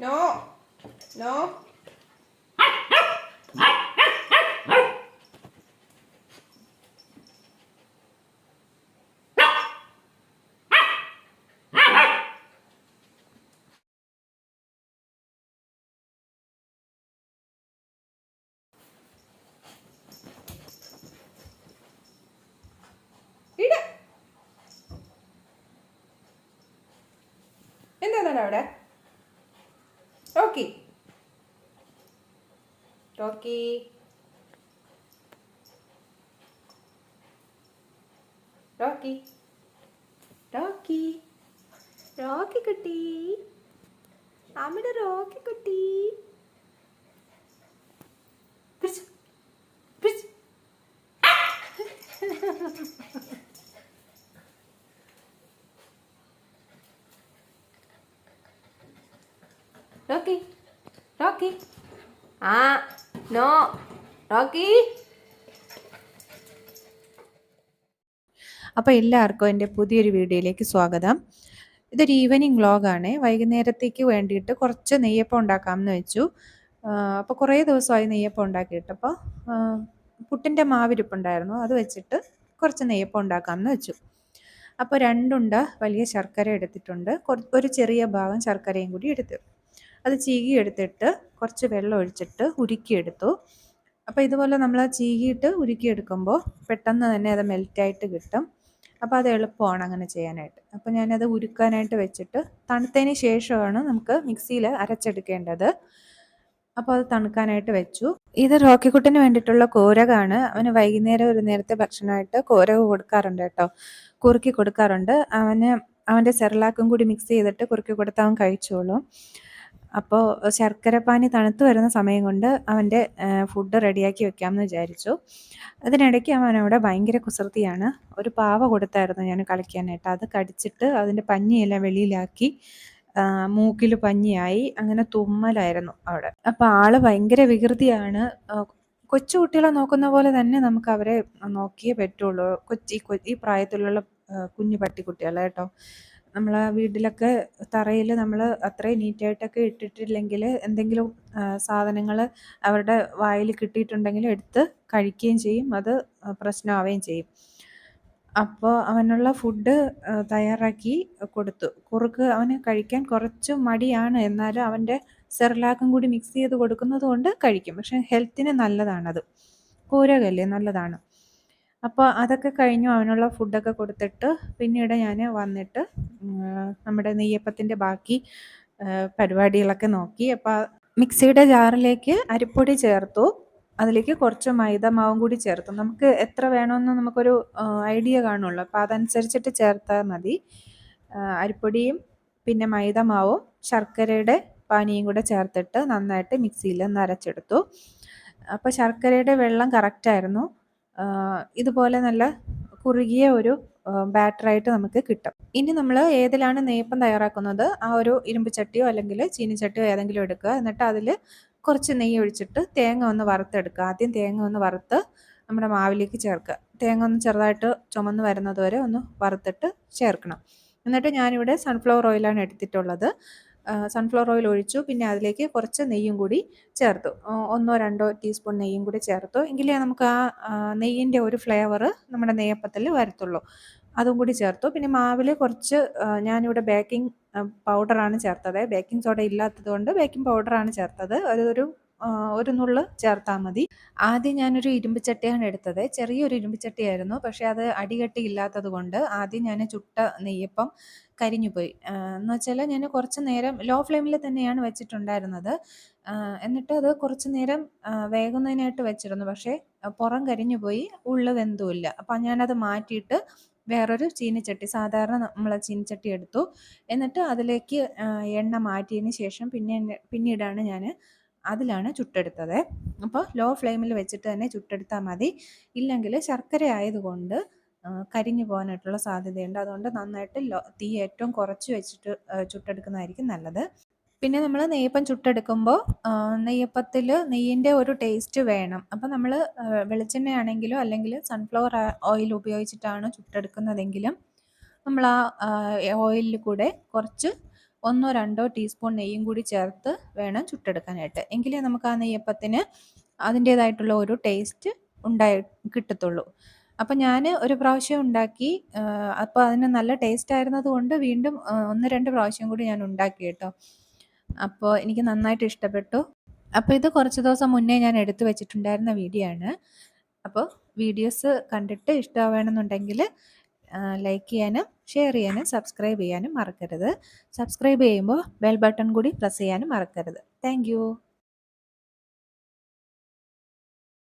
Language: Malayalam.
നോ നോ ഇട എന്താണ് അവിടെ talkie talkie talkie talkie Rocky കുട്ടി നമ്മുടെ റോക്കി കുട്ടി പിടിച്ചു പിടിച്ചു റോക്കി റോക്കി ആ നോ റോക്കി. അപ്പോൾ എല്ലാവർക്കും എൻ്റെ പുതിയൊരു വീഡിയോയിലേക്ക് സ്വാഗതം. ഇതൊരു ഈവനിങ് വ്ളോഗാണ്. വൈകുന്നേരത്തേക്ക് വേണ്ടിയിട്ട് കുറച്ച് നെയ്യപ്പം ഉണ്ടാക്കാമെന്ന് വെച്ചു. അപ്പോൾ കുറേ ദിവസമായി നെയ്യപ്പം ഉണ്ടാക്കിയിട്ട്. അപ്പോൾ പുട്ടിൻ്റെ മാവിരിപ്പുണ്ടായിരുന്നു, അത് വെച്ചിട്ട് കുറച്ച് നെയ്യപ്പം ഉണ്ടാക്കാമെന്ന് വെച്ചു. അപ്പോൾ 2 ഉണ്ട വലിയ ശർക്കര എടുത്തിട്ടുണ്ട്, ഒരു ചെറിയ ഭാഗം ശർക്കരയും കൂടി എടുത്തു. അത് ചീകി എടുത്തിട്ട് കുറച്ച് വെള്ളം ഒഴിച്ചിട്ട് ഉരുക്കിയെടുത്തു. അപ്പോൾ ഇതുപോലെ നമ്മൾ ചീകിയിട്ട് ഉരുക്കിയെടുക്കുമ്പോൾ പെട്ടെന്ന് തന്നെ അത് മെൽറ്റായിട്ട് കിട്ടും. അപ്പോൾ അത് എളുപ്പമാണ് അങ്ങനെ ചെയ്യാനായിട്ട്. അപ്പോൾ ഞാനത് ഉരുക്കാനായിട്ട് വെച്ചിട്ട് തണുത്തതിന് ശേഷമാണ് നമുക്ക് മിക്സിയിൽ അരച്ചെടുക്കേണ്ടത്. അപ്പോൾ അത് തണുക്കാനായിട്ട് വെച്ചു. ഇത് റോക്കിക്കുട്ടിന് വേണ്ടിയിട്ടുള്ള കോരകാണ്. അവന് വൈകുന്നേരം ഒരു നേരത്തെ ഭക്ഷണമായിട്ട് കോരക കൊടുക്കാറുണ്ട് കേട്ടോ, കുറുക്കി കൊടുക്കാറുണ്ട്. അവൻ്റെ സെർലാക്കും കൂടി മിക്സ് ചെയ്തിട്ട് കുറുക്കി കൊടുത്താൽ അവൻ കഴിച്ചോളും. അപ്പോൾ ശർക്കരപ്പാനി തണുത്ത് വരുന്ന സമയം കൊണ്ട് അവൻ്റെ ഫുഡ് റെഡിയാക്കി വെക്കാമെന്ന് വിചാരിച്ചു. അതിനിടയ്ക്ക് അവനവിടെ ഭയങ്കര കുസൃതിയാണ്. ഒരു പാവ കൊടുത്തായിരുന്നു ഞാൻ കളിക്കാനായിട്ട്. അത് കടിച്ചിട്ട് അതിൻ്റെ പഞ്ഞിയെല്ലാം വെളിയിലാക്കി, മൂക്കിൽ പഞ്ഞിയായി, അങ്ങനെ തുമ്മലായിരുന്നു അവിടെ. അപ്പോൾ ആള് ഭയങ്കര വികൃതിയാണ്. കൊച്ചു കുട്ടികളെ നോക്കുന്ന പോലെ തന്നെ നമുക്ക് അവരെ നോക്കിയേ പറ്റുള്ളൂ. ഈ പ്രായത്തിലുള്ള കുഞ്ഞു പട്ടിക്കുട്ടികളെ കേട്ടോ. നമ്മൾ വീട്ടിലൊക്കെ തറയിൽ നമ്മൾ അത്രയും നീറ്റായിട്ടൊക്കെ ഇട്ടിട്ടില്ലെങ്കിൽ എന്തെങ്കിലും സാധനങ്ങൾ അവരുടെ വായിൽ കിട്ടിയിട്ടുണ്ടെങ്കിൽ എടുത്ത് കഴിക്കുകയും ചെയ്യും, അത് പ്രശ്നമാവുകയും ചെയ്യും. അപ്പോൾ അവനുള്ള ഫുഡ് തയ്യാറാക്കി കൊടുത്തു. കുറുക്ക് അവന് കഴിക്കാൻ കുറച്ച് മടിയാണ്, എന്നാലും അവൻ്റെ സെർലാക്കും കൂടി മിക്സ് ചെയ്ത് കൊടുക്കുന്നത് കൊണ്ട് കഴിക്കും. പക്ഷേ ഹെൽത്തിന് നല്ലതാണത്, കൂരകല്ലേ, നല്ലതാണ്. അപ്പോൾ അതൊക്കെ കഴിഞ്ഞു, അവനുള്ള ഫുഡൊക്കെ കൊടുത്തിട്ട് പിന്നീട് ഞാൻ വന്നിട്ട് നമ്മുടെ നെയ്യപ്പത്തിൻ്റെ ബാക്കി പരിപാടികളൊക്കെ നോക്കി. അപ്പോൾ മിക്സിയുടെ ജാറിലേക്ക് അരിപ്പൊടി ചേർത്തു, അതിലേക്ക് കുറച്ച് മൈദ മാവും കൂടി ചേർത്തു. നമുക്ക് എത്ര വേണമെന്ന് നമുക്കൊരു ഐഡിയ കാണുള്ളൂ, അപ്പോൾ അതനുസരിച്ചിട്ട് ചേർത്താൽ മതി. അരിപ്പൊടിയും പിന്നെ മൈദ മാവും ശർക്കരയുടെ പാനിയും കൂടെ ചേർത്തിട്ട് നന്നായിട്ട് മിക്സിയിൽ അരച്ചെടുത്തു. അപ്പോൾ ശർക്കരയുടെ വെള്ളം കറക്റ്റായിരുന്നു. ഇതുപോലെ നല്ല കുറുകിയ ഒരു ബാറ്ററായിട്ട് നമുക്ക് കിട്ടും. ഇനി നമ്മൾ ഏതിലാണ് നെയ്യപ്പം തയ്യാറാക്കുന്നത് ആ ഒരു ഇരുമ്പ് ചട്ടിയോ അല്ലെങ്കിൽ ചീനിച്ചട്ടിയോ ഏതെങ്കിലും എടുക്കുക. എന്നിട്ട് അതിൽ കുറച്ച് നെയ്യ് ഒഴിച്ചിട്ട് തേങ്ങ ഒന്ന് വറുത്തെടുക്കുക. ആദ്യം തേങ്ങ ഒന്ന് വറുത്ത് നമ്മുടെ മാവിലേക്ക് ചേർക്കുക. തേങ്ങ ഒന്ന് ചെറുതായിട്ട് ചുമന്ന് വരുന്നത് വരെ ഒന്ന് വറുത്തിട്ട് ചേർക്കണം. എന്നിട്ട് ഞാനിവിടെ സൺഫ്ലവർ ഓയിലാണ് എടുത്തിട്ടുള്ളത്. സൺഫ്ലവർ ഓയിൽ ഒഴിച്ചു, പിന്നെ അതിലേക്ക് കുറച്ച് നെയ്യും കൂടി ചേർത്തു. 1-2 ടീസ്പൂൺ നെയ്യും കൂടി ചേർത്തു, എങ്കിലേ നമുക്ക് ആ നെയ്യിൻ്റെ ഒരു ഫ്ലേവർ നമ്മുടെ നെയ്യപ്പത്തിൽ വരത്തുള്ളൂ. അതും കൂടി ചേർത്തു. പിന്നെ മാവിൽ കുറച്ച് ഞാനിവിടെ ബേക്കിംഗ് പൗഡറാണ് ചേർത്തത്. ബേക്കിംഗ് സോഡ ഇല്ലാത്തത് കൊണ്ട് ബേക്കിംഗ് പൗഡറാണ് ചേർത്തത്. ഒരു നുള്ള് ചേർത്താൽ മതി. ആദ്യം ഞാനൊരു ഇരുമ്പ് ചട്ടിയാണ് എടുത്തത്, ചെറിയൊരു ഇരുമ്പ് ചട്ടിയായിരുന്നു. പക്ഷേ അത് അടികട്ടി ഇല്ലാത്തത് കൊണ്ട് ആദ്യം ഞാൻ ചുട്ട നെയ്യപ്പം കരിഞ്ഞു പോയി. എന്ന് വെച്ചാൽ ഞാൻ കുറച്ച് നേരം ലോ ഫ്ലെയിമിൽ തന്നെയാണ് വെച്ചിട്ടുണ്ടായിരുന്നത്. എന്നിട്ട് അത് കുറച്ച് നേരം വേകുന്നതിനായിട്ട് വെച്ചിരുന്നു. പക്ഷേ പുറം കരിഞ്ഞു പോയി, ഉള്ളു വെന്തുമില്ല. അപ്പം ഞാനത് മാറ്റിയിട്ട് വേറൊരു ചീനിച്ചട്ടി, സാധാരണ നമ്മൾ ചീനിച്ചട്ടി എടുത്തു. എന്നിട്ട് അതിലേക്ക് എണ്ണ മാറ്റിയതിന് ശേഷം പിന്നീടാണ് ഞാൻ അതിലാണ് ചുട്ടെടുത്തത്. അപ്പോൾ ലോ ഫ്ലെയിമിൽ വെച്ചിട്ട് തന്നെ ചുട്ടെടുത്താൽ മതി, ഇല്ലെങ്കിൽ ശർക്കര ആയതുകൊണ്ട് കരിഞ്ഞു പോകാനായിട്ടുള്ള സാധ്യതയുണ്ട്. അതുകൊണ്ട് നന്നായിട്ട് തീ ഏറ്റവും കുറച്ച് വെച്ചിട്ട് ചുട്ടെടുക്കുന്നതായിരിക്കും നല്ലത്. പിന്നെ നമ്മൾ നെയ്യപ്പം ചുട്ടെടുക്കുമ്പോൾ നെയ്യപ്പത്തിൽ നെയ്യിൻ്റെ ഒരു ടേസ്റ്റ് വേണം. അപ്പോൾ നമ്മൾ വെളിച്ചെണ്ണയാണെങ്കിലോ അല്ലെങ്കിൽ സൺഫ്ലവർ ഓയിൽ ഉപയോഗിച്ചിട്ടാണ് ചുട്ടെടുക്കുന്നതെങ്കിലും നമ്മൾ ആ ഓയിലിൽ കൂടെ കുറച്ച് 1 2 ടീസ്പൂൺ നെയ്യും കൂടി ചേർത്ത് വേണം ചുട്ടെടുക്കാനായിട്ട്. എങ്കിലേ നമുക്ക് ആ നെയ്യപ്പത്തിന് അതിൻ്റേതായിട്ടുള്ള ഒരു ടേസ്റ്റ് ഉണ്ടായി കിട്ടത്തുള്ളൂ. അപ്പം ഞാൻ ഒരു പ്രാവശ്യം ഉണ്ടാക്കി. അപ്പോൾ അതിന് നല്ല ടേസ്റ്റ് ആയിരുന്നത് കൊണ്ട് വീണ്ടും 1 2 പ്രാവശ്യം കൂടി ഞാൻ ഉണ്ടാക്കി കേട്ടോ. അപ്പോൾ എനിക്ക് നന്നായിട്ട് ഇഷ്ടപ്പെട്ടു. അപ്പോൾ ഇത് കുറച്ച് ദിവസം മുന്നേ ഞാൻ എടുത്തു വെച്ചിട്ടുണ്ടായിരുന്ന വീഡിയോ ആണ്. അപ്പോൾ വീഡിയോസ് കണ്ടിട്ട് ഇഷ്ടമാവുകയാണെന്നുണ്ടെങ്കിൽ ലൈക്ക് ചെയ്യാനും ഷെയർ ചെയ്യാനും സബ്സ്ക്രൈബ് ചെയ്യാനും മറക്കരുത്. സബ്സ്ക്രൈബ് ചെയ്യുമ്പോൾ ബെൽ ബട്ടൺ കൂടി പ്രസ് ചെയ്യാനും മറക്കരുത്. താങ്ക്